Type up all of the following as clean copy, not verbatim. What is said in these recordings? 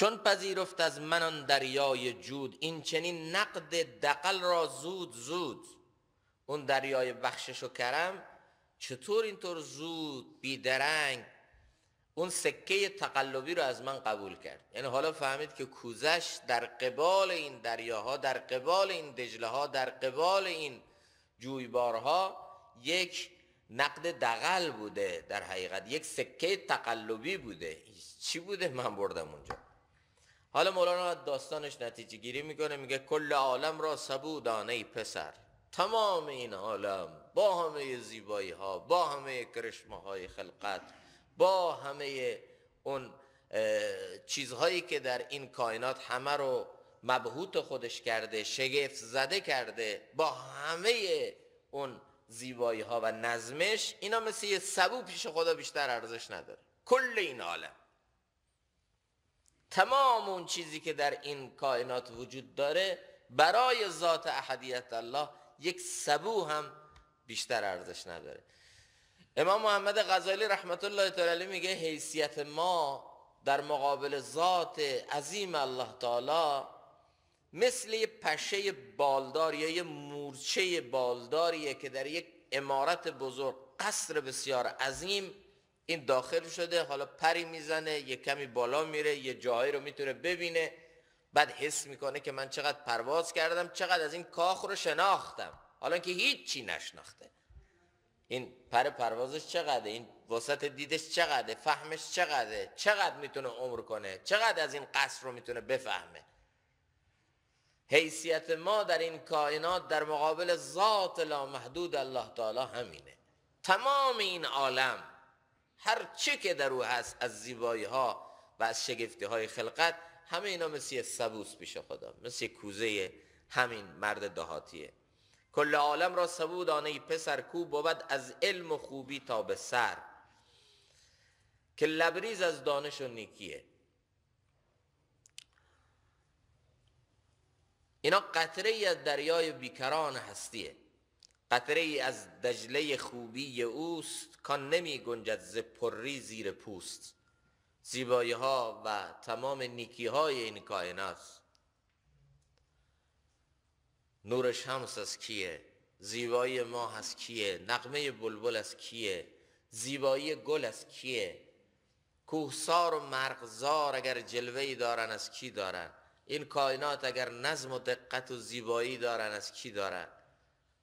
چون پذیرفت از من آن دریای جود، این چنین نقد دغل را زود زود. اون دریای بخشش و کرم چطور اینطور زود بیدرنگ اون سکه تقلبی رو از من قبول کرد. یعنی حالا فهمید که کوزش در قبال این دریاها، در قبال این دجله ها، در قبال این جویبارها یک نقد دغل بوده، در حقیقت یک سکه تقلبی بوده. چی بوده من بردم اونجا. حالا مولانا داستانش نتیجه گیری میکنه، میگه کل عالم را سبودان ای پسر، تمام این عالم با همه زیبایی ها، با همه کرشمه های خلقت، با همه اون چیزهایی که در این کائنات همه رو مبهوت خودش کرده، شگفت زده کرده، با همه اون زیبایی ها و نظمش، اینا مثل یه سبو پیش خدا بیشتر ارزش نداره. کل این عالم، تمام اون چیزی که در این کائنات وجود داره برای ذات احدیت الله یک سبو هم بیشتر ارزش نداره. امام محمد غزالی رحمت الله تعالی علیه میگه حیثیت ما در مقابل ذات عظیم الله تعالی مثل یه پشه بالدار یا یه مورچه بالداریه که در یک عمارت بزرگ، قصر بسیار عظیم این داخل شده، حالا پری میزنه، یه کمی بالا میره، یه جایی رو میتونه ببینه، بعد حس میکنه که من چقدر پرواز کردم، چقدر از این کاخ رو شناختم، حالا که هیچی نشناخته. این پر پروازش چقدره، این وسط دیدش چقدره، فهمش چقدره، چقدر میتونه عمر کنه، چقدر از این قصر رو میتونه بفهمه. حیثیت ما در این کائنات در مقابل ذات لامحدود الله تعالی همینه. تمام این عالم، هر چه که در او هست از زیبایی ها و از شگفتی های خلقت، همه اینا مثل سبوس پیش خدا، مثل کوزه همین مرد دهاتیه. کل عالم را سبودان ای پسر، کو بود از علم و خوبی تا به سر، که لبریز از دانش و نیکیه. اینا قطره ای از دریای بیکران هستیه، قطره ای از دجله خوبی اوست، کان نمی گنجد ز پری زیر پوست. زیبایی ها و تمام نیکی های این کائنات، نور شمس از کیه، زیبایی ماه از کیه، نغمه بلبل از کیه، زیبایی گل از کیه، کوهسار و مرغزار اگر جلوه‌ای دارن از کی دارن، این کائنات اگر نظم و دقت و زیبایی دارن از کی دارن؟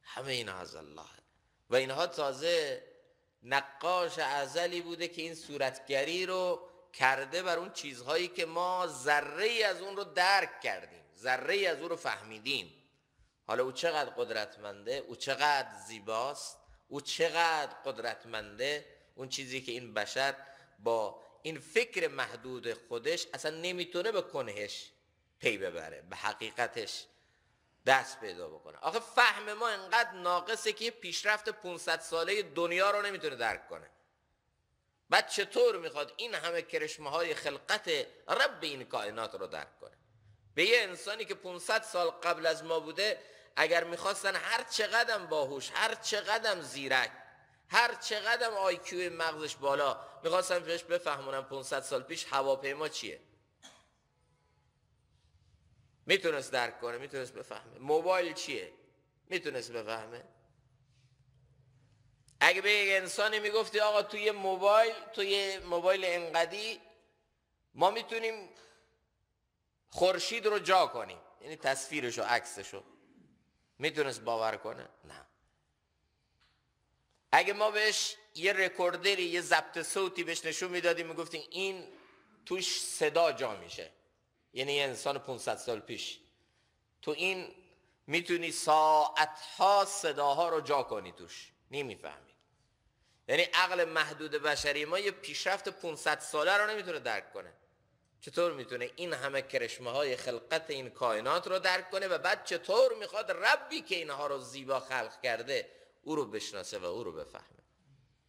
همه اینا از الله. و اینها تازه نقاش ازلی بوده که این صورتگری رو کرده بر اون چیزهایی که ما ذره‌ای از اون رو درک کردیم، ذره‌ای از اون رو فهمیدیم. حالا او چقدر قدرتمنده، او چقدر زیباست، او چقدر قدرتمنده، اون چیزی که این بشر با این فکر محدود خودش اصلا نمیتونه به کنهش پی ببره، به حقیقتش دست پیدا بکنه. آخه فهم ما انقدر ناقصه که پیشرفت 500 ساله دنیا رو نمیتونه درک کنه. بعد چطور میخواد این همه کرشمه های خلقت رب این کائنات رو درک کنه؟ به یه انسانی که 500 سال قبل از ما بوده، اگر میخواستن هر چقدر باهوش، هر چقدر زیرک، هر چقدر آیکیو مغزش بالا، میخواستن بهش بفهمونن 500 سال پیش هواپیما چیه، میتونست درک کنه، میتونست بفهمه. موبایل چیه، میتونست بفهمه. اگه به یک انسانی میگفتی آقا توی موبایل انقدی ما میتونیم خورشید رو جا کنیم، یعنی تصویرشو، عکسشو، میتونست باور کنه؟ نه. اگه ما بهش یه رکوردری، یه ضبط صوتی بهش نشون میدادیم، میگفتیم این توش صدا جا میشه، یعنی یه انسان 500 سال پیش تو این میتونی ساعتها صداها رو جا کنی توش، نمیفهمی. یعنی عقل محدود بشری ما یه پیشرفت 500 ساله رو نمیتونه درک کنه. چطور میتونه این همه کرشمه های خلقت این کائنات رو درک کنه و بعد چطور میخواد ربی که اینها رو زیبا خلق کرده او رو بشناسه و او رو بفهمه؟